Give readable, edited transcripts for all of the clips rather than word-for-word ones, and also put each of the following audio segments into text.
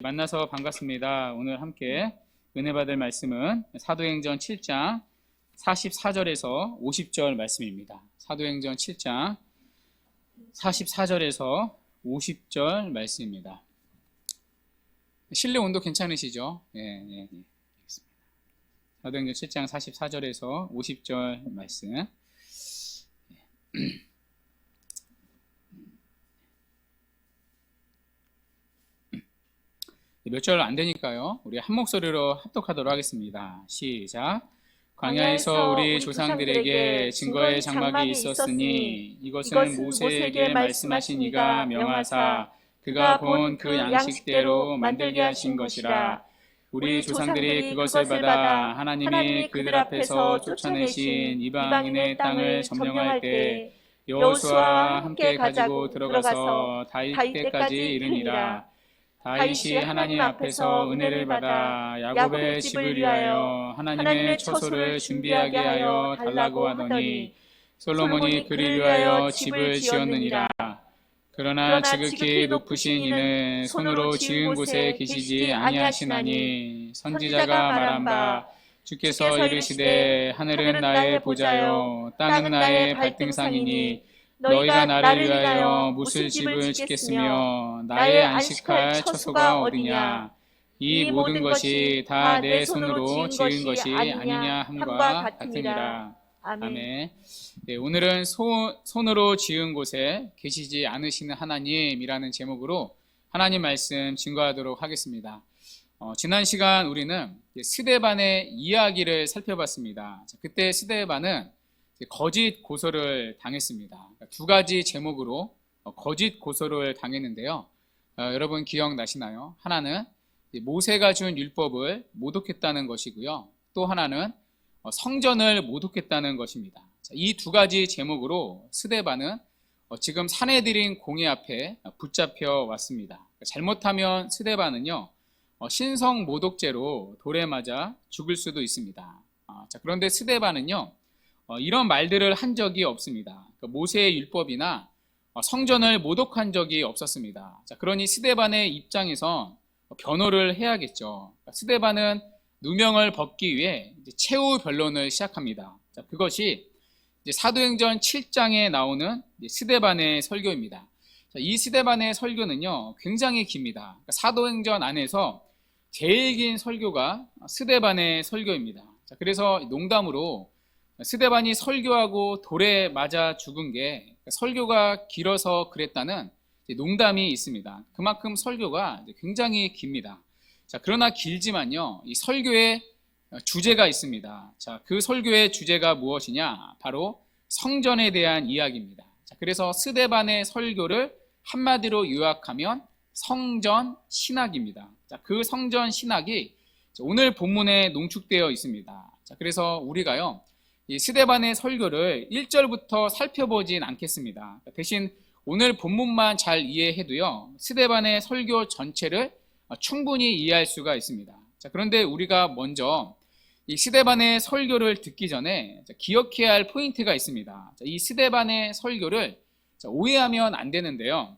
만나서 반갑습니다. 오늘 함께 은혜 받을 말씀은 사도행전 7장 44절에서 50절 말씀입니다. 사도행전 7장 44절에서 50절 말씀입니다. 실내 온도 괜찮으시죠? 예. 알겠습니다. 사도행전 7장 44절에서 50절 말씀. 몇 절 안 되니까요. 우리 한 목소리로 합독하도록 하겠습니다. 시작. 광야에서 우리 조상들에게 증거의 장막이 있었으니 이것은 모세에게 말씀하신 이가 명하사 그가 본 그 양식대로 만들게 하신 것이라. 우리 조상들이 그것을 받아 하나님이 그들 앞에서 쫓아내신 이방인의 땅을 점령할 때 여호수아와 함께 가지고 들어가서 다윗 때까지 이르니라. 다윗이 하나님 앞에서 은혜를 받아 야곱의 집을 위하여 하나님의 처소를 준비하게 하여 달라고 하더니 솔로몬이 그를 위하여 집을 지었느니라. 그러나 지극히 높으신 이는 손으로 지은 곳에 계시지 아니하시나니 선지자가 말한 바 주께서 이르시되 하늘은 나의 보좌요 땅은 나의 발등상이니 너희가 나를 위하여 무슨 집을 짓겠으며 나의 안식할 처소가 어디냐. 이 모든 것이 다 내 손으로 지은 것이 아니냐 함과 같으니라. 아멘. 네, 오늘은 손으로 지은 곳에 계시지 않으시는 하나님이라는 제목으로 하나님 말씀 증거하도록 하겠습니다. 지난 시간 우리는 스데반의 이야기를 살펴봤습니다. 그때 스데반은 거짓 고소를 당했습니다. 두 가지 제목으로 거짓 고소를 당했는데요. 여러분 기억나시나요? 하나는 모세가 준 율법을 모독했다는 것이고요. 또 하나는 성전을 모독했다는 것입니다. 이 두 가지 제목으로 스데반은 지금 사내들인 공회 앞에 붙잡혀 왔습니다. 잘못하면 스데반은요, 신성 모독죄로 돌에 맞아 죽을 수도 있습니다. 그런데 스데반은요, 이런 말들을 한 적이 없습니다. 모세의 율법이나 성전을 모독한 적이 없었습니다. 그러니 스데반의 입장에서 변호를 해야겠죠. 스데반은 누명을 벗기 위해 최후 변론을 시작합니다. 그것이 사도행전 7장에 나오는 스데반의 설교입니다. 이 스데반의 설교는요, 굉장히 깁니다. 사도행전 안에서 제일 긴 설교가 스데반의 설교입니다. 그래서 농담으로 스데반이 설교하고 돌에 맞아 죽은 게 설교가 길어서 그랬다는 농담이 있습니다. 그만큼 설교가 굉장히 깁니다. 그러나 길지만요, 이 설교에 주제가 있습니다. 그 설교의 주제가 무엇이냐? 바로 성전에 대한 이야기입니다. 그래서 스데반의 설교를 한마디로 요약하면 성전 신학입니다. 그 성전 신학이 오늘 본문에 농축되어 있습니다. 그래서 우리가요, 이 스데반의 설교를 1절부터 살펴보진 않겠습니다. 대신 오늘 본문만 잘 이해해도요, 스데반의 설교 전체를 충분히 이해할 수가 있습니다. 그런데 우리가 먼저 이 스데반의 설교를 듣기 전에 기억해야 할 포인트가 있습니다. 이 스데반의 설교를 오해하면 안 되는데요.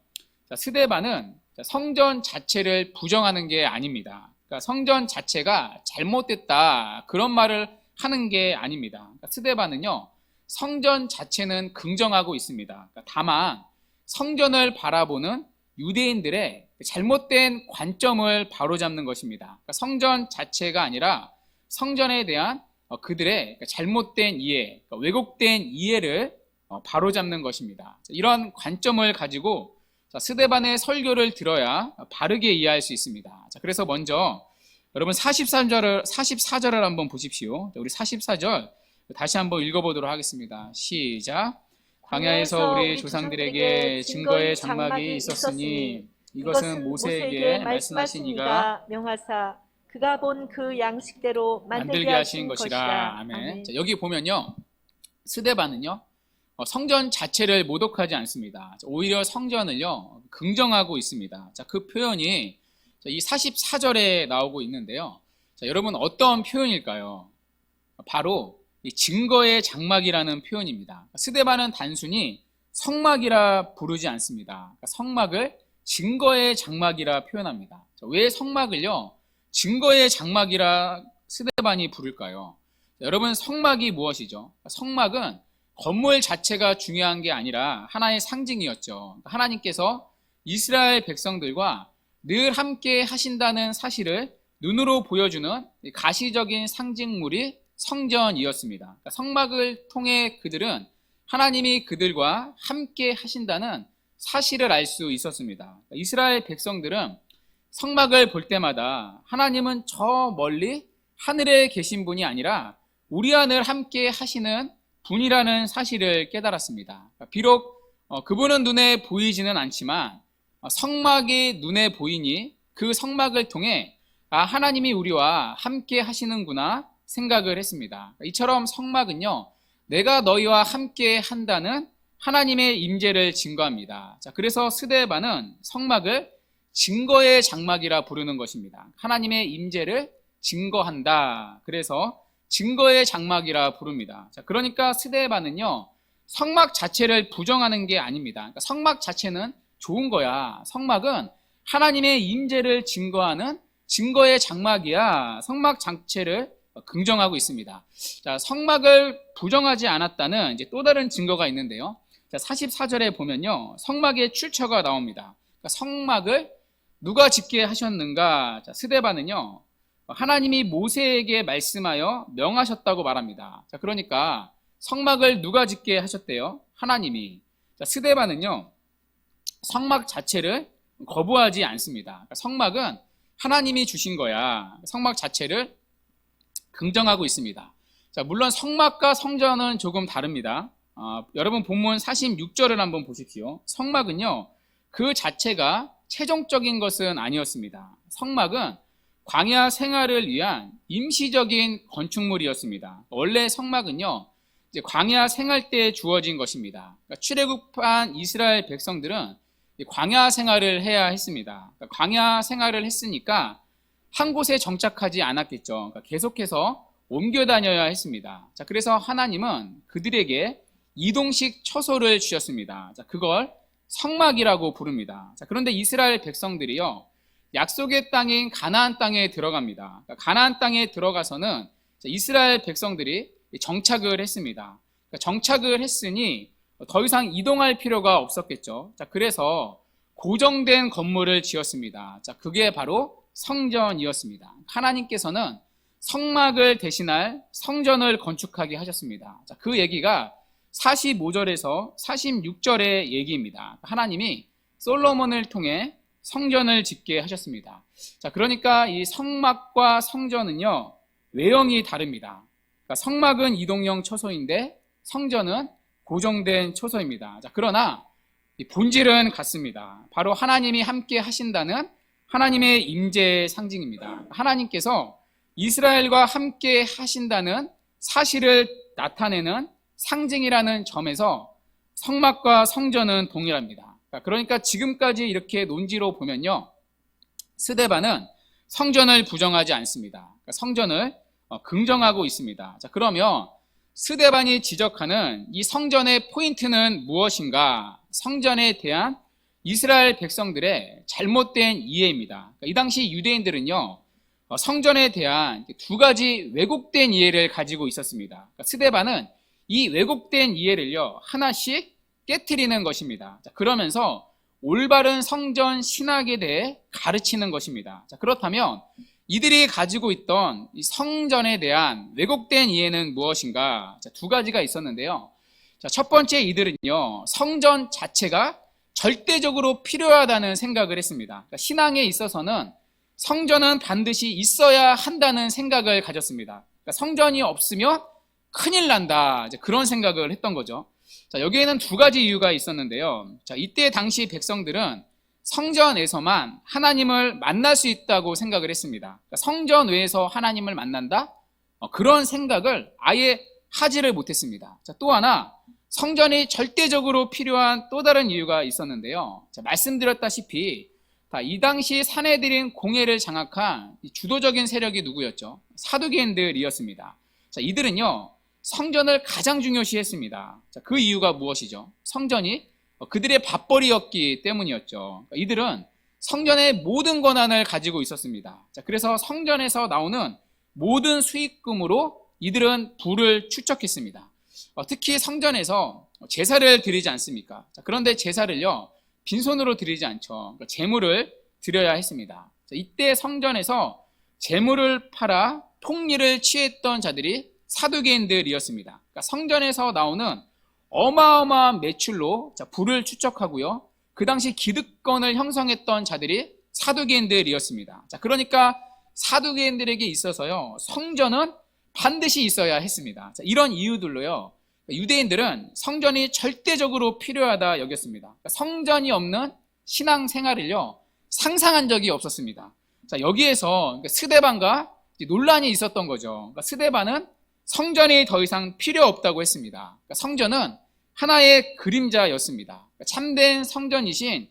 스데반은 성전 자체를 부정하는 게 아닙니다. 그러니까 성전 자체가 잘못됐다 그런 말을 하는 게 아닙니다. 스데반은요, 성전 자체는 긍정하고 있습니다. 다만 성전을 바라보는 유대인들의 잘못된 관점을 바로잡는 것입니다. 성전 자체가 아니라 성전에 대한 그들의 잘못된 이해, 왜곡된 이해를 바로잡는 것입니다. 이런 관점을 가지고 스데반의 설교를 들어야 바르게 이해할 수 있습니다. 그래서 먼저 여러분 44절을 한번 보십시오. 우리 44절 다시 한번 읽어보도록 하겠습니다. 시작. 광야에서 우리 조상들에게 증거의 장막이 있었으니 이것은 모세에게 말씀하신 이가 명하사 그가 본 그 양식대로 만들게 하신 것이라. 아멘. 여기 보면요, 스데반은요, 성전 자체를 모독하지 않습니다. 오히려 성전을요, 긍정하고 있습니다. 그 표현이 이 44절에 나오고 있는데요. 여러분 어떤 표현일까요? 바로 이 증거의 장막이라는 표현입니다. 스데반은 단순히 성막이라 부르지 않습니다. 성막을 증거의 장막이라 표현합니다. 왜 성막을요, 증거의 장막이라 스데반이 부를까요? 여러분, 성막이 무엇이죠? 성막은 건물 자체가 중요한 게 아니라 하나의 상징이었죠. 하나님께서 이스라엘 백성들과 늘 함께 하신다는 사실을 눈으로 보여주는 가시적인 상징물이 성전이었습니다. 성막을 통해 그들은 하나님이 그들과 함께 하신다는 사실을 알 수 있었습니다. 이스라엘 백성들은 성막을 볼 때마다 하나님은 저 멀리 하늘에 계신 분이 아니라 우리 안을 함께 하시는 분이라는 사실을 깨달았습니다. 비록 그분은 눈에 보이지는 않지만 성막이 눈에 보이니 그 성막을 통해 하나님이 우리와 함께 하시는구나 생각을 했습니다. 이처럼 성막은요, 내가 너희와 함께 한다는 하나님의 임재를 증거합니다. 자, 그래서 스데반은 성막을 증거의 장막이라 부르는 것입니다. 하나님의 임재를 증거한다. 그래서 증거의 장막이라 부릅니다. 자, 그러니까 스데반은요, 성막 자체를 부정하는 게 아닙니다. 그러니까 성막 자체는 좋은 거야. 성막은 하나님의 임재를 증거하는 증거의 장막이야. 성막 자체를 긍정하고 있습니다. 자, 성막을 부정하지 않았다는 이제 또 다른 증거가 있는데요. 자, 44절에 보면요, 성막의 출처가 나옵니다. 그러니까 성막을 누가 짓게 하셨는가? 자, 스데반은요, 하나님이 모세에게 말씀하여 명하셨다고 말합니다. 자, 그러니까 성막을 누가 짓게 하셨대요? 하나님이. 자, 스데반은요, 성막 자체를 거부하지 않습니다. 그러니까 성막은 하나님이 주신 거야. 성막 자체를 긍정하고 있습니다. 자, 물론 성막과 성전은 조금 다릅니다. 여러분 본문 46절을 한번 보십시오. 성막은요, 그 자체가 최종적인 것은 아니었습니다. 성막은 광야 생활을 위한 임시적인 건축물이었습니다. 원래 성막은요, 이제 광야 생활 때 주어진 것입니다. 그러니까 출애굽한 이스라엘 백성들은 광야 생활을 해야 했습니다. 그러니까 광야 생활을 했으니까 한 곳에 정착하지 않았겠죠. 그러니까 계속해서 옮겨 다녀야 했습니다. 자, 그래서 하나님은 그들에게 이동식 처소를 주셨습니다. 자, 그걸 성막이라고 부릅니다. 자, 그런데 이스라엘 백성들이요, 약속의 땅인 가나안 땅에 들어갑니다. 그러니까 가나안 땅에 들어가서는 이스라엘 백성들이 정착을 했습니다. 그러니까 정착을 했으니 더 이상 이동할 필요가 없었겠죠. 자, 그래서 고정된 건물을 지었습니다. 자, 그게 바로 성전이었습니다. 하나님께서는 성막을 대신할 성전을 건축하게 하셨습니다. 자, 그 얘기가 45절에서 46절의 얘기입니다. 하나님이 솔로몬을 통해 성전을 짓게 하셨습니다. 자, 그러니까 이 성막과 성전은요, 외형이 다릅니다. 그러니까 성막은 이동형 처소인데 성전은 고정된 처소입니다. 자, 그러나 이 본질은 같습니다. 바로 하나님이 함께 하신다는 하나님의 임재의 상징입니다. 하나님께서 이스라엘과 함께 하신다는 사실을 나타내는 상징이라는 점에서 성막과 성전은 동일합니다. 그러니까 지금까지 이렇게 논지로 보면요, 스데반은 성전을 부정하지 않습니다. 성전을 긍정하고 있습니다. 자, 그러면 스데반이 지적하는 이 성전의 포인트는 무엇인가? 성전에 대한 이스라엘 백성들의 잘못된 이해입니다. 이 당시 유대인들은요, 성전에 대한 두 가지 왜곡된 이해를 가지고 있었습니다. 스데반은 이 왜곡된 이해를요, 하나씩 깨트리는 것입니다. 자, 그러면서 올바른 성전 신학에 대해 가르치는 것입니다. 자, 그렇다면 이들이 가지고 있던 이 성전에 대한 왜곡된 이해는 무엇인가? 자, 두 가지가 있었는데요. 자, 첫 번째, 이들은요, 성전 자체가 절대적으로 필요하다는 생각을 했습니다. 그러니까 신앙에 있어서는 성전은 반드시 있어야 한다는 생각을 가졌습니다. 그러니까 성전이 없으면 큰일 난다, 이제 그런 생각을 했던 거죠. 자, 여기에는 두 가지 이유가 있었는데요. 자, 이때 당시 백성들은 성전에서만 하나님을 만날 수 있다고 생각을 했습니다. 그러니까 성전 외에서 하나님을 만난다? 그런 생각을 아예 하지를 못했습니다. 자, 또 하나, 성전이 절대적으로 필요한 또 다른 이유가 있었는데요. 자, 말씀드렸다시피 이 당시 사내들인 공회를 장악한 주도적인 세력이 누구였죠? 사두개인들이었습니다. 자, 이들은요, 성전을 가장 중요시했습니다. 자, 그 이유가 무엇이죠? 성전이 그들의 밥벌이였기 때문이었죠. 이들은 성전의 모든 권한을 가지고 있었습니다. 자, 그래서 성전에서 나오는 모든 수익금으로 이들은 부를 축적했습니다. 특히 성전에서 제사를 드리지 않습니까? 자, 그런데 제사를요, 빈손으로 드리지 않죠. 그러니까 제물을 드려야 했습니다. 자, 이때 성전에서 제물을 팔아 폭리를 취했던 자들이 사두개인들이었습니다. 그러니까 성전에서 나오는 어마어마한 매출로 부를 축적하고요, 그 당시 기득권을 형성했던 자들이 사두개인들이었습니다. 자, 그러니까 사두개인들에게 있어서요, 성전은 반드시 있어야 했습니다. 자, 이런 이유들로요, 유대인들은 성전이 절대적으로 필요하다 여겼습니다. 그러니까 성전이 없는 신앙생활을요, 상상한 적이 없었습니다. 자, 여기에서 스데반과 논란이 있었던 거죠. 그러니까 스데반은 성전이 더 이상 필요 없다고 했습니다. 그러니까 성전은 하나의 그림자였습니다. 그러니까 참된 성전이신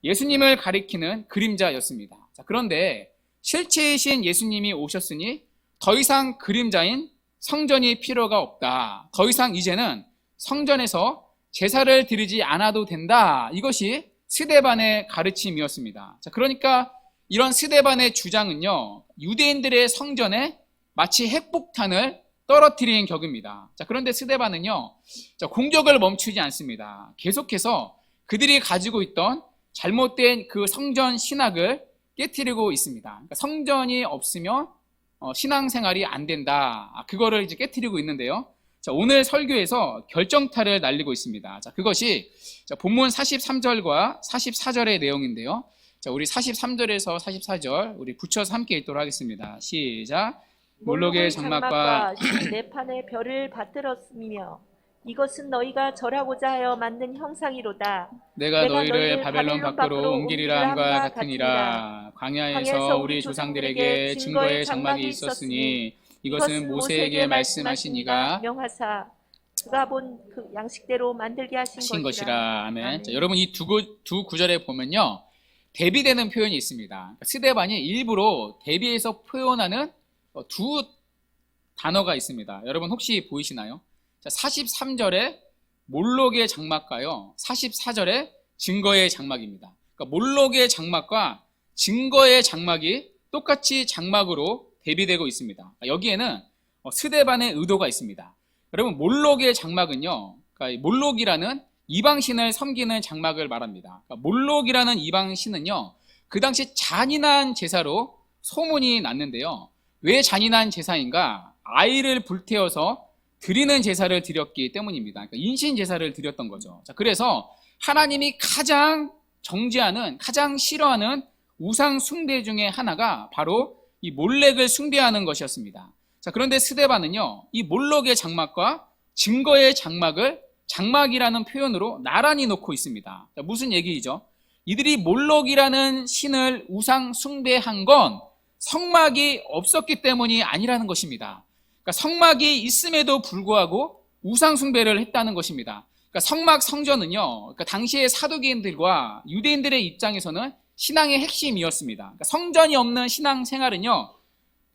예수님을 가리키는 그림자였습니다. 자, 그런데 실체이신 예수님이 오셨으니 더 이상 그림자인 성전이 필요가 없다. 더 이상 이제는 성전에서 제사를 드리지 않아도 된다. 이것이 스데반의 가르침이었습니다. 자, 그러니까 이런 스데반의 주장은요, 유대인들의 성전에 마치 핵폭탄을 떨어뜨린 격입니다. 자, 그런데 스데반은요, 공격을 멈추지 않습니다. 계속해서 그들이 가지고 있던 잘못된 그 성전 신학을 깨트리고 있습니다. 그러니까 성전이 없으면 신앙생활이 안 된다. 그거를 이제 깨트리고 있는데요. 자, 오늘 설교에서 결정타를 날리고 있습니다. 자, 그것이 본문 43절과 44절의 내용인데요. 자, 우리 43절에서 44절 우리 붙여서 함께 읽도록 하겠습니다. 시작. 몰록의 장막과 네 판의 별을 받들었으며 이것은 너희가 절하고자 하여 만든 형상이로다. 내가 너희를 바벨론 밖으로 옮기리라 함과 같으니라. 광야에서 우리 조상들에게 증거의 장막이 있었으니 이것은 모세에게 말씀하신 이가 명하사 그가 본 그 양식대로 만들게 하신 것이라. 아멘. 자, 여러분 이 두 구절에 보면요, 대비되는 표현이 있습니다. 그러니까 스데반이 일부러 대비해서 표현하는 두 단어가 있습니다. 여러분 혹시 보이시나요? 자, 43절에 몰록의 장막과요, 44절에 증거의 장막입니다. 그러니까 몰록의 장막과 증거의 장막이 똑같이 장막으로 대비되고 있습니다. 여기에는 스데반의 의도가 있습니다. 여러분 몰록의 장막은요, 그러니까 몰록이라는 이방신을 섬기는 장막을 말합니다. 그러니까 몰록이라는 이방신은요, 그 당시 잔인한 제사로 소문이 났는데요. 왜 잔인한 제사인가? 아이를 불태워서 드리는 제사를 드렸기 때문입니다. 그러니까 인신 제사를 드렸던 거죠. 자, 그래서 하나님이 가장 정죄하는, 가장 싫어하는 우상 숭배 중에 하나가 바로 이 몰렉을 숭배하는 것이었습니다. 자, 그런데 스데반은요, 이 몰록의 장막과 증거의 장막을 장막이라는 표현으로 나란히 놓고 있습니다. 자, 무슨 얘기이죠? 이들이 몰록이라는 신을 우상 숭배한 건 성막이 없었기 때문이 아니라는 것입니다. 그러니까 성막이 있음에도 불구하고 우상 숭배를 했다는 것입니다. 그러니까 성막 성전은요, 그러니까 당시의 사두개인들과 유대인들의 입장에서는 신앙의 핵심이었습니다. 그러니까 성전이 없는 신앙 생활은요,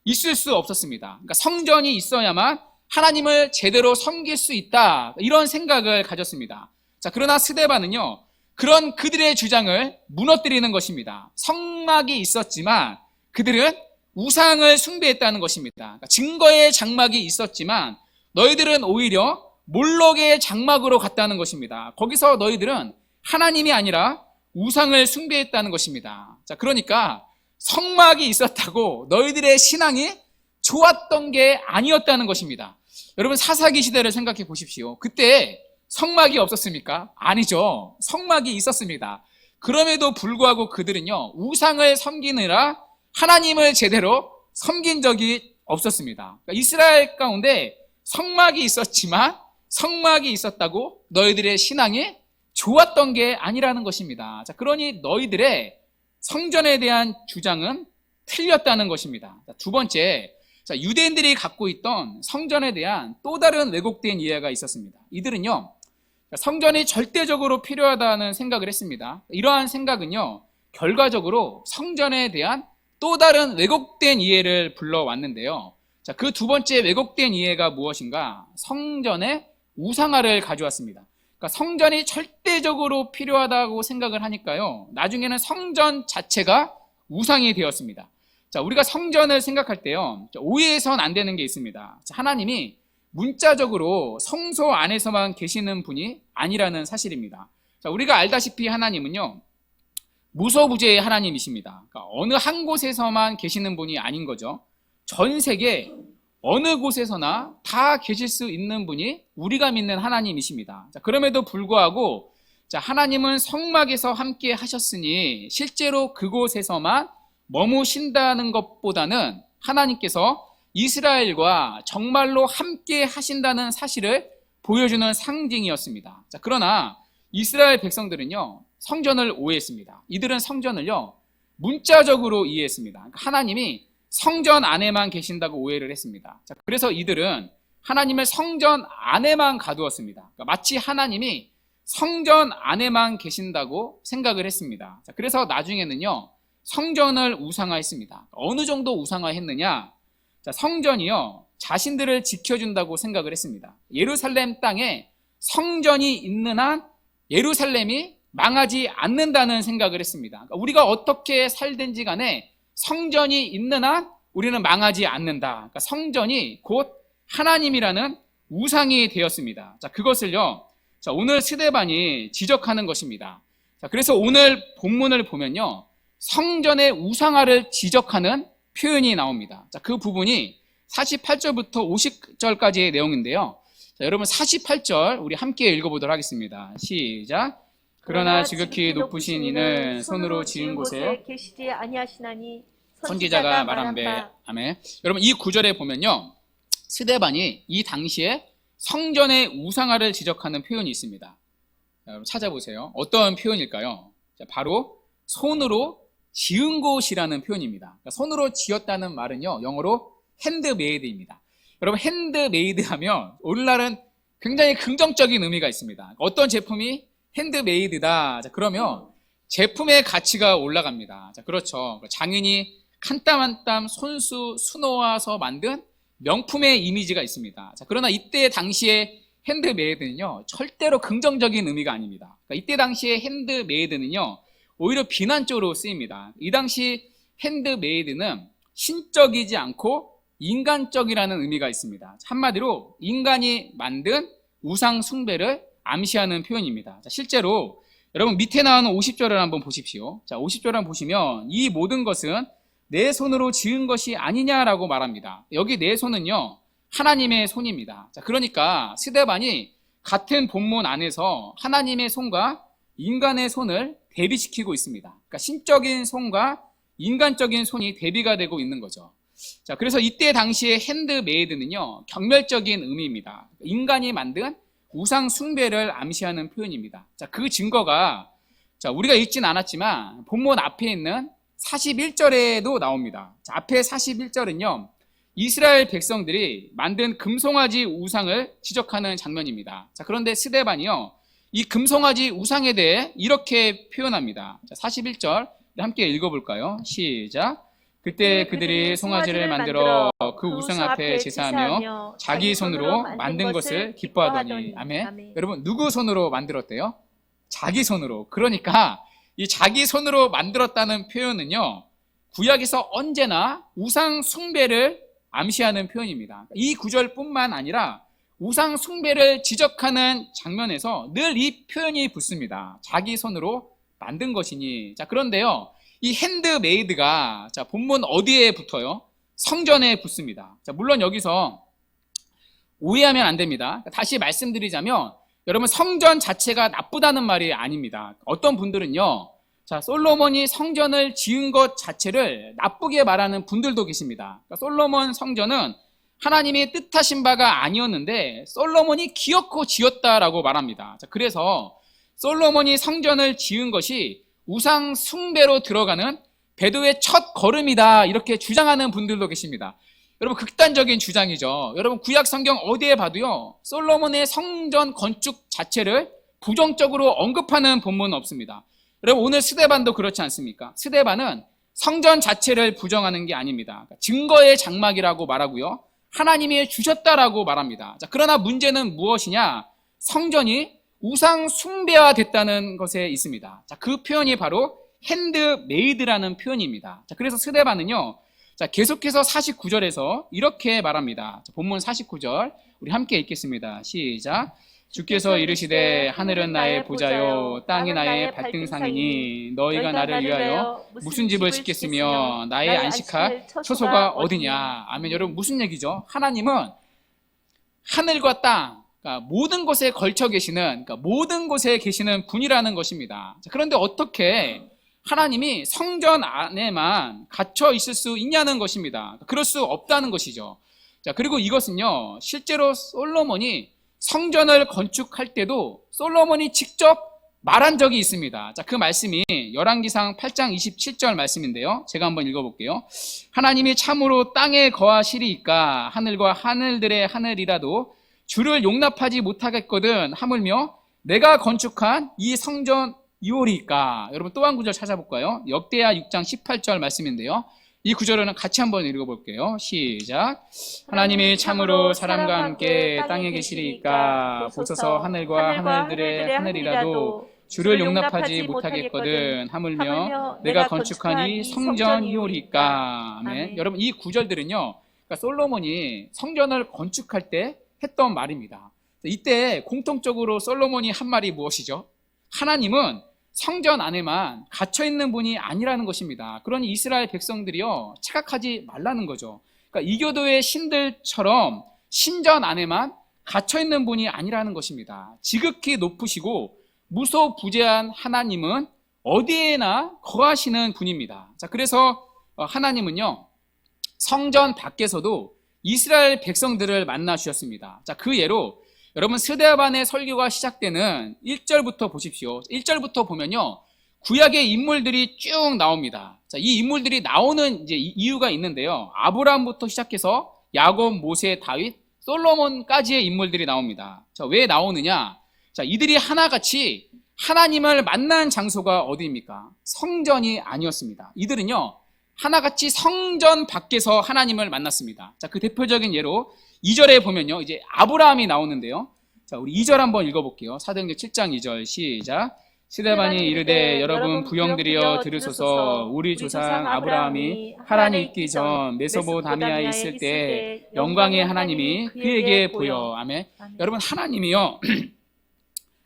있을 수 없었습니다. 그러니까 성전이 있어야만 하나님을 제대로 섬길 수 있다, 이런 생각을 가졌습니다. 자, 그러나 스데반은요, 그런 그들의 주장을 무너뜨리는 것입니다. 성막이 있었지만 그들은 우상을 숭배했다는 것입니다. 그러니까 증거의 장막이 있었지만 너희들은 오히려 몰록의 장막으로 갔다는 것입니다. 거기서 너희들은 하나님이 아니라 우상을 숭배했다는 것입니다. 자, 그러니까 성막이 있었다고 너희들의 신앙이 좋았던 게 아니었다는 것입니다. 여러분 사사기 시대를 생각해 보십시오. 그때 성막이 없었습니까? 아니죠. 성막이 있었습니다. 그럼에도 불구하고 그들은요, 우상을 섬기느라 하나님을 제대로 섬긴 적이 없었습니다. 그러니까 이스라엘 가운데 성막이 있었지만 성막이 있었다고 너희들의 신앙이 좋았던 게 아니라는 것입니다. 자, 그러니 너희들의 성전에 대한 주장은 틀렸다는 것입니다. 자, 두 번째, 유대인들이 갖고 있던 성전에 대한 또 다른 왜곡된 이해가 있었습니다. 이들은요, 성전이 절대적으로 필요하다는 생각을 했습니다. 이러한 생각은요, 결과적으로 성전에 대한 또 다른 왜곡된 이해를 불러왔는데요. 자, 그 두 번째 왜곡된 이해가 무엇인가? 성전에 우상화를 가져왔습니다. 그러니까 성전이 절대적으로 필요하다고 생각을 하니까요, 나중에는 성전 자체가 우상이 되었습니다. 자, 우리가 성전을 생각할 때요, 오해해서는 안 되는 게 있습니다. 자, 하나님이 문자적으로 성소 안에서만 계시는 분이 아니라는 사실입니다. 자, 우리가 알다시피 하나님은요, 무소부재의 하나님이십니다. 그러니까 어느 한 곳에서만 계시는 분이 아닌 거죠. 전 세계 어느 곳에서나 다 계실 수 있는 분이 우리가 믿는 하나님이십니다. 자, 그럼에도 불구하고 자, 하나님은 성막에서 함께 하셨으니 실제로 그곳에서만 머무신다는 것보다는 하나님께서 이스라엘과 정말로 함께 하신다는 사실을 보여주는 상징이었습니다. 자, 그러나 이스라엘 백성들은요, 성전을 오해했습니다. 이들은 성전을요, 문자적으로 이해했습니다. 그러니까 하나님이 성전 안에만 계신다고 오해를 했습니다. 자, 그래서 이들은 하나님을 성전 안에만 가두었습니다. 그러니까 마치 하나님이 성전 안에만 계신다고 생각을 했습니다. 자, 그래서 나중에는요, 성전을 우상화했습니다. 어느 정도 우상화했느냐? 자, 성전이요, 자신들을 지켜준다고 생각을 했습니다. 예루살렘 땅에 성전이 있는 한 예루살렘이 망하지 않는다는 생각을 했습니다. 그러니까 우리가 어떻게 살든지 간에 성전이 있는 한 우리는 망하지 않는다. 그러니까 성전이 곧 하나님이라는 우상이 되었습니다. 자, 그것을요, 자, 오늘 스데반이 지적하는 것입니다. 자, 그래서 오늘 본문을 보면요, 성전의 우상화를 지적하는 표현이 나옵니다. 자, 그 부분이 48절부터 50절까지의 내용인데요. 자, 여러분 48절 우리 함께 읽어보도록 하겠습니다. 시작. 그러나 지극히 높으신 이는 손으로 지은 곳에 계시지 아니하시나니 선지자가 말한 배. 아멘. 여러분 이 구절에 보면요, 스데반이 이 당시에 성전의 우상화를 지적하는 표현이 있습니다. 자, 여러분 찾아보세요. 어떤 표현일까요? 자, 바로 손으로 지은 곳이라는 표현입니다. 그러니까 손으로 지었다는 말은요, 영어로 핸드메이드입니다. 여러분 핸드메이드 하면 오늘날은 굉장히 긍정적인 의미가 있습니다. 어떤 제품이 핸드메이드다. 자, 그러면 제품의 가치가 올라갑니다. 자, 그렇죠. 장인이 한 땀 한 땀 손수 수놓아서 만든 명품의 이미지가 있습니다. 자, 그러나 이때 당시에 핸드메이드는요, 절대로 긍정적인 의미가 아닙니다. 그러니까 이때 당시에 핸드메이드는요, 오히려 비난적으로 쓰입니다. 이 당시 핸드메이드는 신적이지 않고 인간적이라는 의미가 있습니다. 한마디로 인간이 만든 우상 숭배를 암시하는 표현입니다. 자, 실제로 여러분 밑에 나오는 50절을 한번 보십시오. 자, 50절을 한번 보시면 이 모든 것은 내 손으로 지은 것이 아니냐라고 말합니다. 여기 내 손은요, 하나님의 손입니다. 자, 그러니까 스데반이 같은 본문 안에서 하나님의 손과 인간의 손을 대비시키고 있습니다. 그러니까 신적인 손과 인간적인 손이 대비가 되고 있는 거죠. 자, 그래서 이때 당시에 핸드메이드는요, 경멸적인 의미입니다. 인간이 만든 우상 숭배를 암시하는 표현입니다. 자, 그 증거가 자, 우리가 읽진 않았지만 본문 앞에 있는 41절에도 나옵니다. 자, 앞에 41절은요, 이스라엘 백성들이 만든 금송아지 우상을 지적하는 장면입니다. 자, 그런데 스데반이요, 이 금송아지 우상에 대해 이렇게 표현합니다. 자, 41절 함께 읽어볼까요? 시작. 그때 그들이 송아지를 만들어 그 우상 앞에 제사하며 자기 손으로 만든 것을 기뻐하더니. 아멘. 여러분 누구 손으로 만들었대요? 자기 손으로. 그러니까 이 자기 손으로 만들었다는 표현은요, 구약에서 언제나 우상 숭배를 암시하는 표현입니다. 이 구절뿐만 아니라 우상 숭배를 지적하는 장면에서 늘 이 표현이 붙습니다. 자기 손으로 만든 것이니. 자, 그런데요, 이 핸드메이드가 자, 본문 어디에 붙어요? 성전에 붙습니다. 자, 물론 여기서 오해하면 안 됩니다. 다시 말씀드리자면 여러분 성전 자체가 나쁘다는 말이 아닙니다. 어떤 분들은요, 자, 솔로몬이 성전을 지은 것 자체를 나쁘게 말하는 분들도 계십니다. 그러니까 솔로몬 성전은 하나님이 뜻하신 바가 아니었는데 솔로몬이 기어코 지었다라고 말합니다. 자, 그래서 솔로몬이 성전을 지은 것이 우상 숭배로 들어가는 배도의 첫 걸음이다, 이렇게 주장하는 분들도 계십니다. 여러분 극단적인 주장이죠. 여러분 구약 성경 어디에 봐도요, 솔로몬의 성전 건축 자체를 부정적으로 언급하는 본문은 없습니다. 여러분 오늘 스데반도 그렇지 않습니까? 스데반은 성전 자체를 부정하는 게 아닙니다. 증거의 장막이라고 말하고요, 하나님이 주셨다라고 말합니다. 자, 그러나 문제는 무엇이냐? 성전이 우상 숭배화됐다는 것에 있습니다. 자, 그 표현이 바로 핸드메이드라는 표현입니다. 자, 그래서 스데반은요, 자, 계속해서 49절에서 이렇게 말합니다. 자, 본문 49절 우리 함께 읽겠습니다. 시작. 주께서 이르시되 하늘은 나의 보좌요 땅이 나의 발등상이니 너희가 나를 위하여 무슨 집을 짓겠으며 나의 안식할 처소가 어디냐. 아멘. 여러분, 무슨 얘기죠? 하나님은 하늘과 땅, 그러니까 모든 곳에 걸쳐 계시는, 그러니까 모든 곳에 계시는 분이라는 것입니다. 자, 그런데 어떻게 하나님이 성전 안에만 갇혀 있을 수 있냐는 것입니다. 그럴 수 없다는 것이죠. 자, 그리고 이것은요, 실제로 솔로몬이 성전을 건축할 때도 솔로몬이 직접 말한 적이 있습니다. 자, 그 말씀이 열왕기상 8장 27절 말씀인데요. 제가 한번 읽어볼게요. 하나님이 참으로 땅에 거하시리이까 하늘과 하늘들의 하늘이라도 주를 용납하지 못하겠거든 하물며 내가 건축한 이 성전 이오리이까. 여러분 또 한 구절 찾아볼까요? 역대하 6장 18절 말씀인데요. 이 구절은 같이 한번 읽어볼게요. 시작. 하나님이 참으로 사람과 함께 땅에 계시리이까 보소서 하늘과 하늘들의 하늘이라도 주를 용납하지 못하겠거든 하물며 내가 건축한 이 성전이오리이까. 아멘. 여러분 이 구절들은요, 그러니까 솔로몬이 성전을 건축할 때 했던 말입니다. 이때 공통적으로 솔로몬이 한 말이 무엇이죠? 하나님은 성전 안에만 갇혀있는 분이 아니라는 것입니다. 그러니 이스라엘 백성들이요, 착각하지 말라는 거죠. 그러니까 이교도의 신들처럼 신전 안에만 갇혀있는 분이 아니라는 것입니다. 지극히 높으시고 무소부재한 하나님은 어디에나 거하시는 분입니다. 자, 그래서 하나님은요, 성전 밖에서도 이스라엘 백성들을 만나 주셨습니다. 자, 그 예로 여러분 스데반의 설교가 시작되는 1절부터 보십시오. 1절부터 보면요, 구약의 인물들이 쭉 나옵니다. 자, 이 인물들이 나오는 이제 이유가 있는데요. 아브라함부터 시작해서 야곱, 모세, 다윗, 솔로몬까지의 인물들이 나옵니다. 자, 왜 나오느냐? 자, 이들이 하나같이 하나님을 만난 장소가 어디입니까? 성전이 아니었습니다. 이들은요, 하나같이 성전 밖에서 하나님을 만났습니다. 자, 그 대표적인 예로 2절에 보면요, 이제 아브라함이 나오는데요. 자, 우리 2절 한번 읽어볼게요. 사도행전 7장 2절 시작. 스데반이 이르되 여러분 부영들이여 들으소서. 우리 조상 아브라함이 하란에 있기 전 메소포다미아에 있을 때 영광의 하나님이 그에게 보여. 아멘. 여러분 하나님이요,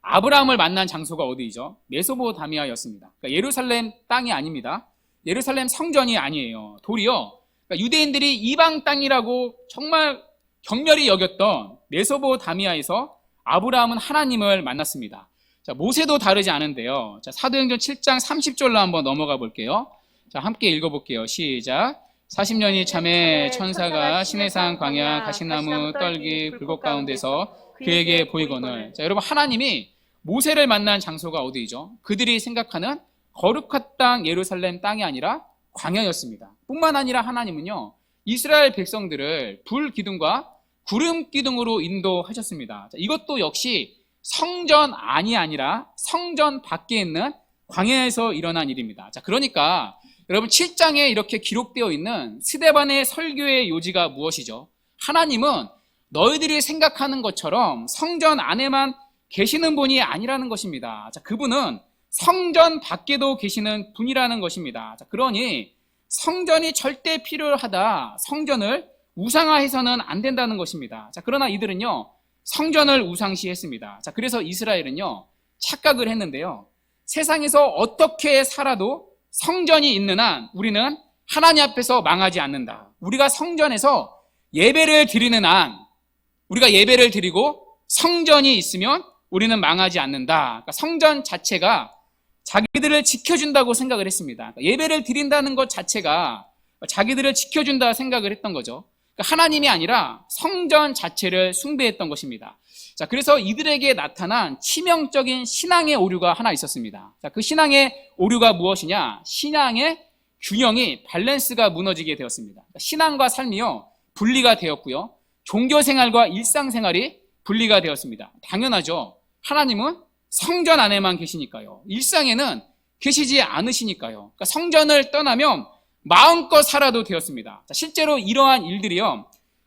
아브라함을 만난 장소가 어디죠? 메소포다미아였습니다. 그러니까 예루살렘 땅이 아닙니다. 예루살렘 성전이 아니에요. 도리어 그러니까 유대인들이 이방 땅이라고 정말 경멸히 여겼던 메소포다미아에서 아브라함은 하나님을 만났습니다. 자, 모세도 다르지 않은데요. 자, 사도행전 7장 30절로 한번 넘어가 볼게요. 자, 함께 읽어볼게요. 시작. 40년이 참에 천사가 시내산 광야 가시나무 떨기 불꽃 가운데서 그에게 보이거늘. 자, 여러분 하나님이 모세를 만난 장소가 어디죠? 그들이 생각하는 거룩한 땅 예루살렘 땅이 아니라 광야였습니다. 뿐만 아니라 하나님은요, 이스라엘 백성들을 불 기둥과 구름 기둥으로 인도하셨습니다. 자, 이것도 역시 성전 안이 아니라 성전 밖에 있는 광야에서 일어난 일입니다. 자, 그러니까 여러분 7장에 이렇게 기록되어 있는 스데반의 설교의 요지가 무엇이죠? 하나님은 너희들이 생각하는 것처럼 성전 안에만 계시는 분이 아니라는 것입니다. 자, 그분은 성전 밖에도 계시는 분이라는 것입니다. 자, 그러니 성전이 절대 필요하다, 성전을 우상화해서는 안 된다는 것입니다. 자, 그러나 이들은요, 성전을 우상시했습니다. 자, 그래서 이스라엘은요, 착각을 했는데요, 세상에서 어떻게 살아도 성전이 있는 한 우리는 하나님 앞에서 망하지 않는다. 우리가 성전에서 예배를 드리는 한, 우리가 예배를 드리고 성전이 있으면 우리는 망하지 않는다. 그러니까 성전 자체가 자기들을 지켜준다고 생각을 했습니다. 그러니까 예배를 드린다는 것 자체가 자기들을 지켜준다 생각을 했던 거죠. 그러니까 하나님이 아니라 성전 자체를 숭배했던 것입니다. 자, 그래서 이들에게 나타난 치명적인 신앙의 오류가 하나 있었습니다. 자, 그 신앙의 오류가 무엇이냐? 신앙의 균형이, 밸런스가 무너지게 되었습니다. 그러니까 신앙과 삶이요, 분리가 되었고요, 종교생활과 일상생활이 분리가 되었습니다. 당연하죠. 하나님은 성전 안에만 계시니까요. 일상에는 계시지 않으시니까요. 그러니까 성전을 떠나면 마음껏 살아도 되었습니다. 자, 실제로 이러한 일들이요,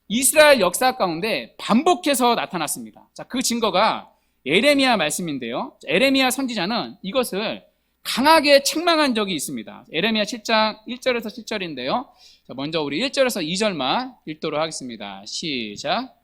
이스라엘 역사 가운데 반복해서 나타났습니다. 자, 그 증거가 에레미야 말씀인데요. 에레미야 선지자는 이것을 강하게 책망한 적이 있습니다. 에레미야 7장 1절에서 7절인데요. 먼저 우리 1절에서 2절만 읽도록 하겠습니다. 시작.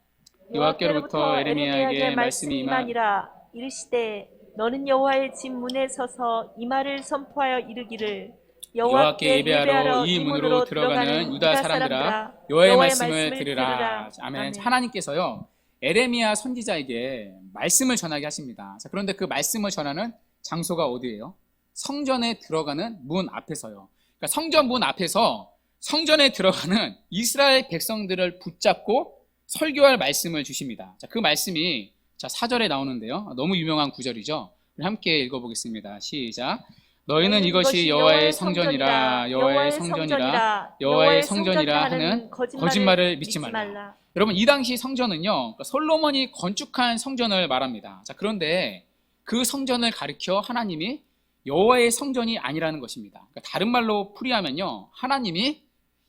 여호와께로부터 에레미야에게 말씀이 임하니라. 이르시되 너는 여호와의 집 문에 서서 이 말을 선포하여 이르기를 여호와께 예배하러 이 문으로 들어가는 유다 사람들아 여호와의 말씀을 들으라. 아멘. 하나님께서요 에레미야 선지자에게 말씀을 전하게 하십니다. 자, 그런데 그 말씀을 전하는 장소가 어디예요? 성전에 들어가는 문 앞에서요. 그러니까 성전 문 앞에서 성전에 들어가는 이스라엘 백성들을 붙잡고 설교할 말씀을 주십니다. 자, 그 말씀이 4절에 나오는데요. 너무 유명한 구절이죠. 우리 함께 읽어보겠습니다. 시작. 너희는 이것이 여호와의 성전이라 여호와의 성전이라 여호와의 성전이라 하는 거짓말을 믿지 말라. 여러분 이 당시 성전은요 솔로몬이 건축한 성전을 말합니다. 자, 그런데 그 성전을 가리켜 하나님이 여호와의 성전이 아니라는 것입니다. 그러니까 다른 말로 풀이하면요 하나님이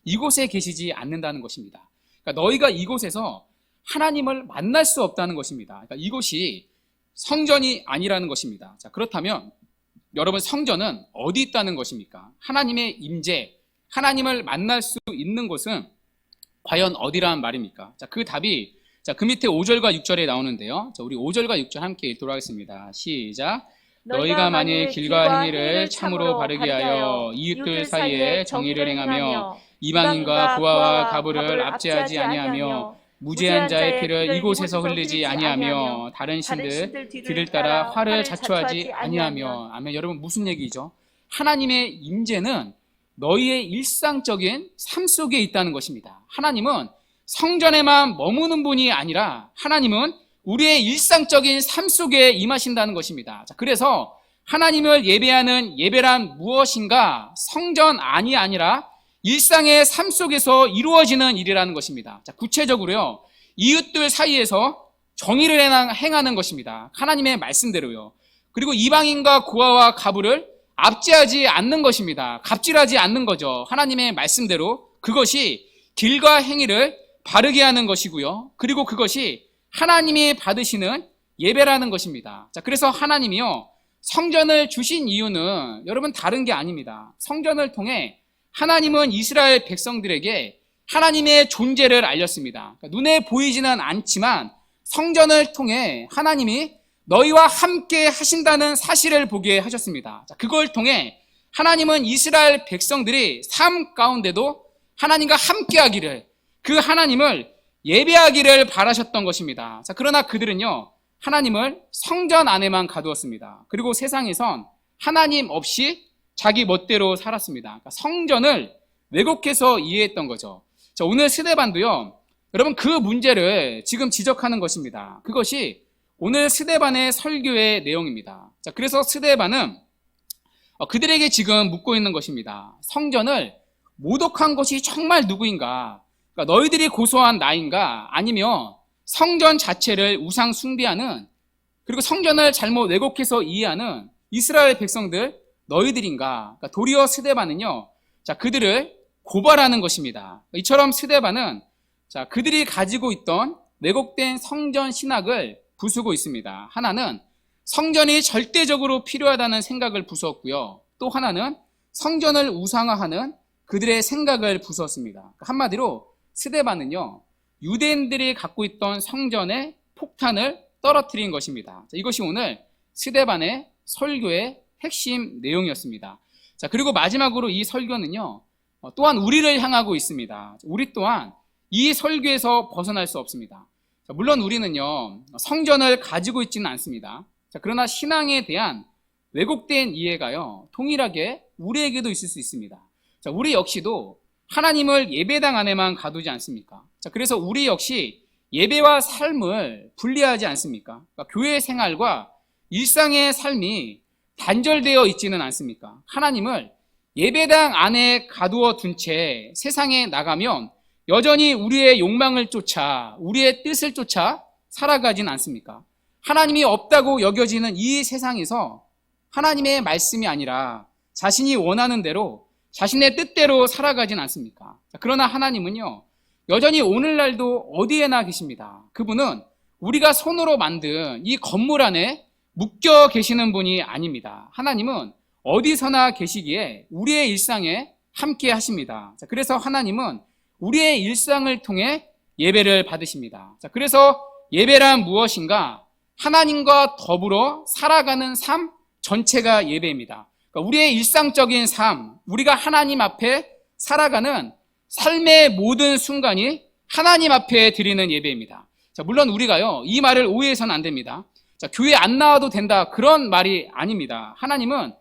이곳에 계시지 않는다는 것입니다. 그러니까 너희가 이곳에서 하나님을 만날 수 없다는 것입니다. 그러니까 이곳이 성전이 아니라는 것입니다. 자, 그렇다면 여러분 성전은 어디 있다는 것입니까? 하나님의 임재, 하나님을 만날 수 있는 곳은 과연 어디란 말입니까? 자, 그 답이 그 밑에 5절과 6절에 나오는데요. 자, 우리 5절과 6절 함께 읽도록 하겠습니다. 시작. 너희가 만일 길과 행위를 참으로 바르게 하여 이웃들 사이에 정의를 행하며 이방인과 부하와 가부를 압제하지 아니하며 무죄한 자의 피를 이곳에서 흘리지 아니하며 다른 신들 뒤를 따라 화를 자초하지 아니하며. 아멘. 여러분 무슨 얘기죠? 하나님의 임재는 너희의 일상적인 삶 속에 있다는 것입니다. 하나님은 성전에만 머무는 분이 아니라 하나님은 우리의 일상적인 삶 속에 임하신다는 것입니다. 자, 그래서 하나님을 예배하는 예배란 무엇인가? 성전 안이 아니라 일상의 삶 속에서 이루어지는 일이라는 것입니다. 자, 구체적으로요, 이웃들 사이에서 정의를 행하는 것입니다. 하나님의 말씀대로요. 그리고 이방인과 고아와 가부를 압제하지 않는 것입니다. 갑질하지 않는 거죠. 하나님의 말씀대로 그것이 길과 행위를 바르게 하는 것이고요. 그리고 그것이 하나님이 받으시는 예배라는 것입니다. 자, 그래서 하나님이요 성전을 주신 이유는 여러분 다른 게 아닙니다. 성전을 통해 하나님은 이스라엘 백성들에게 하나님의 존재를 알렸습니다. 그러니까 눈에 보이지는 않지만 성전을 통해 하나님이 너희와 함께 하신다는 사실을 보게 하셨습니다. 자, 그걸 통해 하나님은 이스라엘 백성들이 삶 가운데도 하나님과 함께 하기를, 그 하나님을 예배하기를 바라셨던 것입니다. 자, 그러나 그들은요 하나님을 성전 안에만 가두었습니다. 그리고 세상에선 하나님 없이 자기 멋대로 살았습니다. 그러니까 성전을 왜곡해서 이해했던 거죠. 자, 오늘 스데반도요 여러분 그 문제를 지금 지적하는 것입니다. 그것이 오늘 스데반의 설교의 내용입니다. 자, 그래서 스데반은 그들에게 지금 묻고 있는 것입니다. 성전을 모독한 것이 정말 누구인가? 그러니까 너희들이 고소한 나인가? 아니면 성전 자체를 우상 숭배하는, 그리고 성전을 잘못 왜곡해서 이해하는 이스라엘 백성들 너희들인가? 그러니까 도리어 스데반은요, 자, 그들을 고발하는 것입니다. 이처럼 스데반은 자, 그들이 가지고 있던 왜곡된 성전 신학을 부수고 있습니다. 하나는 성전이 절대적으로 필요하다는 생각을 부수었고요. 또 하나는 성전을 우상화하는 그들의 생각을 부수었습니다. 한마디로 스데반은요, 유대인들이 갖고 있던 성전에 폭탄을 떨어뜨린 것입니다. 자, 이것이 오늘 스데반의 설교의 핵심 내용이었습니다. 자, 그리고 마지막으로 이 설교는요, 또한 우리를 향하고 있습니다. 우리 또한 이 설교에서 벗어날 수 없습니다. 자, 물론 우리는요, 성전을 가지고 있지는 않습니다. 자, 그러나 신앙에 대한 왜곡된 이해가요, 동일하게 우리에게도 있을 수 있습니다. 자, 우리 역시도 하나님을 예배당 안에만 가두지 않습니까? 자, 그래서 우리 역시 예배와 삶을 분리하지 않습니까? 그러니까 교회 생활과 일상의 삶이 단절되어 있지는 않습니까? 하나님을 예배당 안에 가두어 둔 채 세상에 나가면 여전히 우리의 욕망을 쫓아, 우리의 뜻을 쫓아 살아가진 않습니까? 하나님이 없다고 여겨지는 이 세상에서 하나님의 말씀이 아니라 자신이 원하는 대로, 자신의 뜻대로 살아가진 않습니까? 그러나 하나님은요, 여전히 오늘날도 어디에나 계십니다. 그분은 우리가 손으로 만든 이 건물 안에 묶여 계시는 분이 아닙니다. 하나님은 어디서나 계시기에 우리의 일상에 함께 하십니다. 자, 그래서 하나님은 우리의 일상을 통해 예배를 받으십니다. 자, 그래서 예배란 무엇인가? 하나님과 더불어 살아가는 삶 전체가 예배입니다. 그러니까 우리의 일상적인 삶, 우리가 하나님 앞에 살아가는 삶의 모든 순간이 하나님 앞에 드리는 예배입니다. 자, 물론 우리가요, 이 말을 오해해서는 안 됩니다. 자, 교회 안 나와도 된다, 그런 말이 아닙니다. 하나님은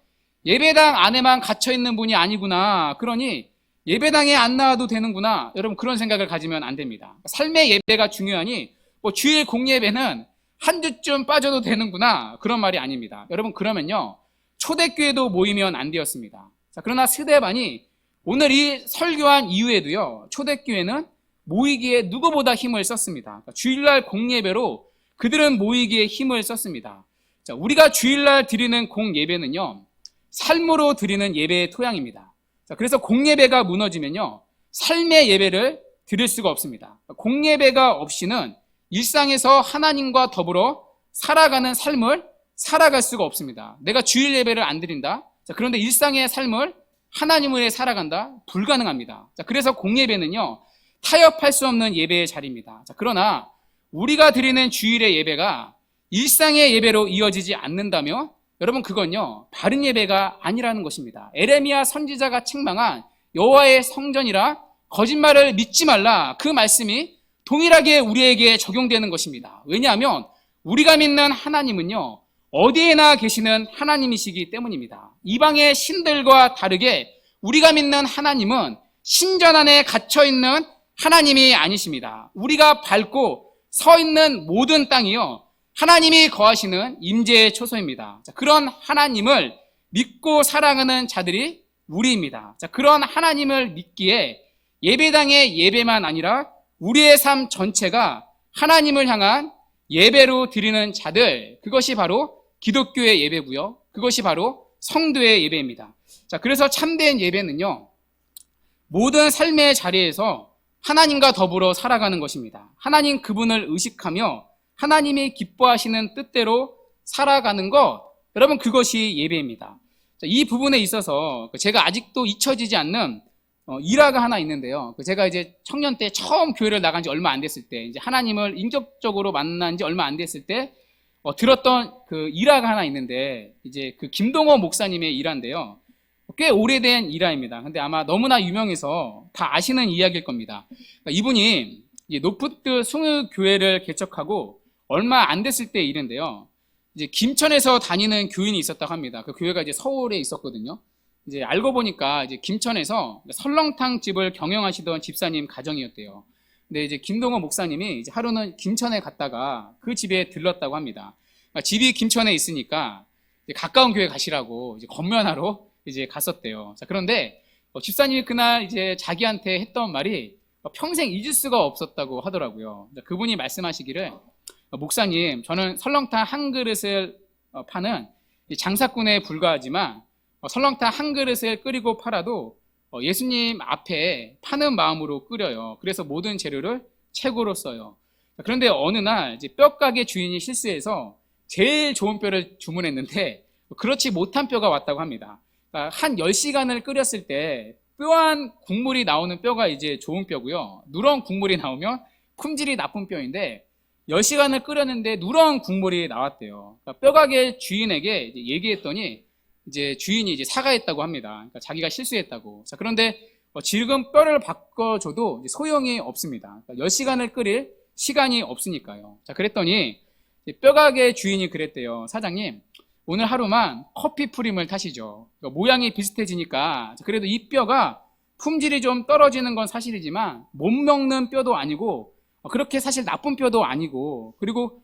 예배당 안에만 갇혀 있는 분이 아니구나, 그러니 예배당에 안 나와도 되는구나, 여러분 그런 생각을 가지면 안 됩니다. 삶의 예배가 중요하니 뭐 주일 공예배는 한 주쯤 빠져도 되는구나, 그런 말이 아닙니다. 여러분 그러면요, 초대교회도 모이면 안 되었습니다. 자, 그러나 스데반이 오늘 이 설교한 이후에도요, 초대교회는 모이기에 누구보다 힘을 썼습니다. 그러니까 주일날 공예배로 그들은 모이기에 힘을 썼습니다. 자, 우리가 주일날 드리는 공예배는요, 삶으로 드리는 예배의 토양입니다. 자, 그래서 공예배가 무너지면요, 삶의 예배를 드릴 수가 없습니다. 공예배가 없이는 일상에서 하나님과 더불어 살아가는 삶을 살아갈 수가 없습니다. 내가 주일 예배를 안 드린다? 자, 그런데 일상의 삶을 하나님을 위해 살아간다? 불가능합니다. 자, 그래서 공예배는요, 타협할 수 없는 예배의 자리입니다. 자, 그러나 우리가 드리는 주일의 예배가 일상의 예배로 이어지지 않는다면 여러분 그건요, 바른 예배가 아니라는 것입니다. 에레미야 선지자가 책망한 여호와의 성전이라 거짓말을 믿지 말라, 그 말씀이 동일하게 우리에게 적용되는 것입니다. 왜냐하면 우리가 믿는 하나님은요, 어디에나 계시는 하나님이시기 때문입니다. 이방의 신들과 다르게 우리가 믿는 하나님은 신전 안에 갇혀있는 하나님이 아니십니다. 우리가 밟고 서 있는 모든 땅이요, 하나님이 거하시는 임재의 초소입니다. 자, 그런 하나님을 믿고 사랑하는 자들이 우리입니다. 자, 그런 하나님을 믿기에 예배당의 예배만 아니라 우리의 삶 전체가 하나님을 향한 예배로 드리는 자들, 그것이 바로 기독교의 예배고요, 그것이 바로 성도의 예배입니다. 자, 그래서 참된 예배는요, 모든 삶의 자리에서 하나님과 더불어 살아가는 것입니다. 하나님 그분을 의식하며 하나님이 기뻐하시는 뜻대로 살아가는 것, 여러분 그것이 예배입니다. 자, 이 부분에 있어서 제가 아직도 잊혀지지 않는 일화가 하나 있는데요. 제가 이제 청년 때 처음 교회를 나간 지 얼마 안 됐을 때, 이제 하나님을 인격적으로 만난 지 얼마 안 됐을 때 들었던 그 일화가 하나 있는데, 이제 그 김동호 목사님의 일화인데요. 꽤 오래된 일화입니다. 근데 아마 너무나 유명해서 다 아시는 이야기일 겁니다. 그러니까 이분이 노푸트 숭유교회를 개척하고 얼마 안 됐을 때 일인데요. 이제 김천에서 다니는 교인이 있었다고 합니다. 그 교회가 이제 서울에 있었거든요. 이제 알고 보니까 이제 김천에서 설렁탕 집을 경영하시던 집사님 가정이었대요. 근데 이제 김동호 목사님이 이제 하루는 김천에 갔다가 그 집에 들렀다고 합니다. 그러니까 집이 김천에 있으니까 이제 가까운 교회 가시라고 이제 건면하러 이제 갔었대요. 자, 그런데 집사님이 그날 이제 자기한테 했던 말이 평생 잊을 수가 없었다고 하더라고요. 그분이 말씀하시기를, 목사님, 저는 설렁탕 한 그릇을 파는 장사꾼에 불과하지만 설렁탕 한 그릇을 끓이고 팔아도 예수님 앞에 파는 마음으로 끓여요. 그래서 모든 재료를 최고로 써요. 그런데 어느 날 이제 뼈가게 주인이 실수해서 제일 좋은 뼈를 주문했는데 그렇지 못한 뼈가 왔다고 합니다. 그러니까 한 10시간을 끓였을 때 뼈한 국물이 나오는 뼈가 이제 좋은 뼈고요, 누런 국물이 나오면 품질이 나쁜 뼈인데 10시간을 끓였는데 누런 국물이 나왔대요. 그러니까 뼈가게 주인에게 이제 얘기했더니 이제 주인이 이제 사과했다고 합니다. 그러니까 자기가 실수했다고. 자, 그런데 지금 뼈를 바꿔줘도 이제 소용이 없습니다. 그러니까 10시간을 끓일 시간이 없으니까요. 자, 그랬더니 뼈가게 주인이 그랬대요. 사장님, 오늘 하루만 커피 프림을 타시죠. 그러니까 모양이 비슷해지니까, 그래도 이 뼈가 품질이 좀 떨어지는 건 사실이지만 못 먹는 뼈도 아니고 그렇게 사실 나쁜 뼈도 아니고, 그리고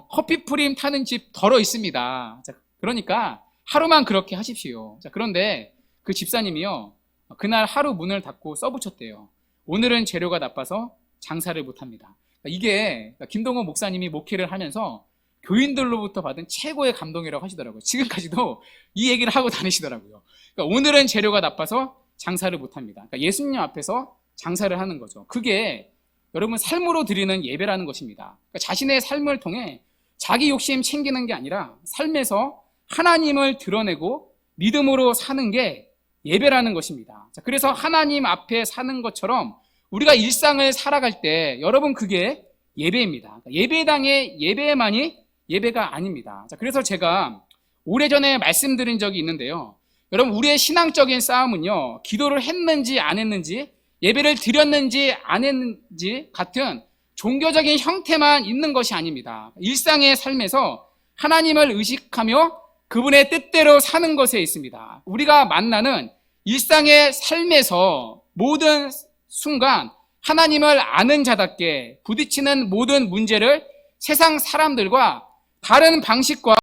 커피 프림 타는 집 덜어 있습니다. 자, 그러니까 하루만 그렇게 하십시오. 자, 그런데 그 집사님이요, 그날 하루 문을 닫고 써붙였대요. 오늘은 재료가 나빠서 장사를 못합니다. 이게 김동호 목사님이 목회를 하면서 교인들로부터 받은 최고의 감동이라고 하시더라고요. 지금까지도 이 얘기를 하고 다니시더라고요. 그러니까 오늘은 재료가 나빠서 장사를 못합니다. 그러니까 예수님 앞에서 장사를 하는 거죠. 그게 여러분 삶으로 드리는 예배라는 것입니다. 그러니까 자신의 삶을 통해 자기 욕심 챙기는 게 아니라 삶에서 하나님을 드러내고 믿음으로 사는 게 예배라는 것입니다. 자, 그래서 하나님 앞에 사는 것처럼 우리가 일상을 살아갈 때 여러분 그게 예배입니다. 그러니까 예배당의 예배만이 예배가 아닙니다. 자, 그래서 제가 오래전에 말씀드린 적이 있는데요. 여러분 우리의 신앙적인 싸움은요, 기도를 했는지 안 했는지, 예배를 드렸는지 안 했는지 같은 종교적인 형태만 있는 것이 아닙니다. 일상의 삶에서 하나님을 의식하며 그분의 뜻대로 사는 것에 있습니다. 우리가 만나는 일상의 삶에서 모든 순간 하나님을 아는 자답게 부딪히는 모든 문제를 세상 사람들과 다른 방식과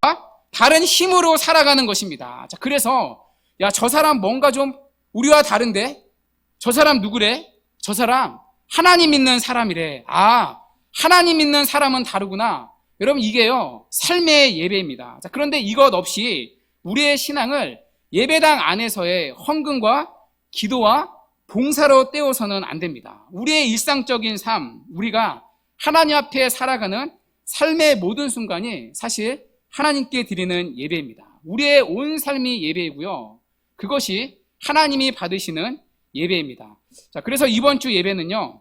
다른 힘으로 살아가는 것입니다. 자, 그래서 야, 저 사람 뭔가 좀 우리와 다른데? 저 사람 누구래? 저 사람 하나님 믿는 사람이래. 아, 하나님 믿는 사람은 다르구나. 여러분 이게요, 삶의 예배입니다. 자, 그런데 이것 없이 우리의 신앙을 예배당 안에서의 헌금과 기도와 봉사로 떼어서는 안 됩니다. 우리의 일상적인 삶, 우리가 하나님 앞에 살아가는 삶의 모든 순간이 사실 하나님께 드리는 예배입니다. 우리의 온 삶이 예배이고요. 그것이 하나님이 받으시는 예배입니다. 자, 그래서 이번 주 예배는요,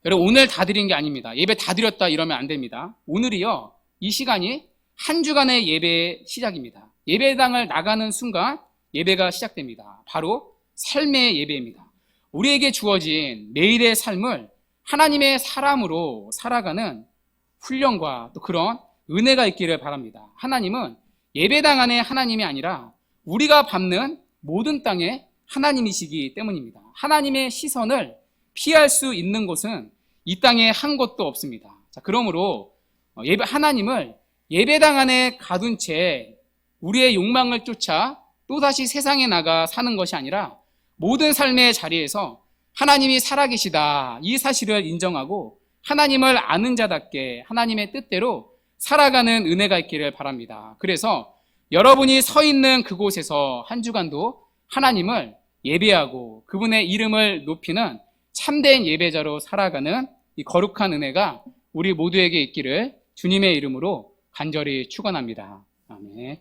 여러분 오늘 다 드린 게 아닙니다. 예배 다 드렸다 이러면 안 됩니다. 오늘이요, 이 시간이 한 주간의 예배의 시작입니다. 예배당을 나가는 순간 예배가 시작됩니다. 바로 삶의 예배입니다. 우리에게 주어진 매일의 삶을 하나님의 사람으로 살아가는 훈련과 또 그런 은혜가 있기를 바랍니다. 하나님은 예배당 안에 하나님이 아니라 우리가 밟는 모든 땅에 하나님이시기 때문입니다. 하나님의 시선을 피할 수 있는 곳은 이 땅에 한 곳도 없습니다. 자, 그러므로 하나님을 예배당 안에 가둔 채 우리의 욕망을 쫓아 또다시 세상에 나가 사는 것이 아니라 모든 삶의 자리에서 하나님이 살아계시다 이 사실을 인정하고 하나님을 아는 자답게 하나님의 뜻대로 살아가는 은혜가 있기를 바랍니다. 그래서 여러분이 서 있는 그곳에서 한 주간도 하나님을 예배하고 그분의 이름을 높이는 참된 예배자로 살아가는 이 거룩한 은혜가 우리 모두에게 있기를 주님의 이름으로 간절히 축원합니다. 아멘.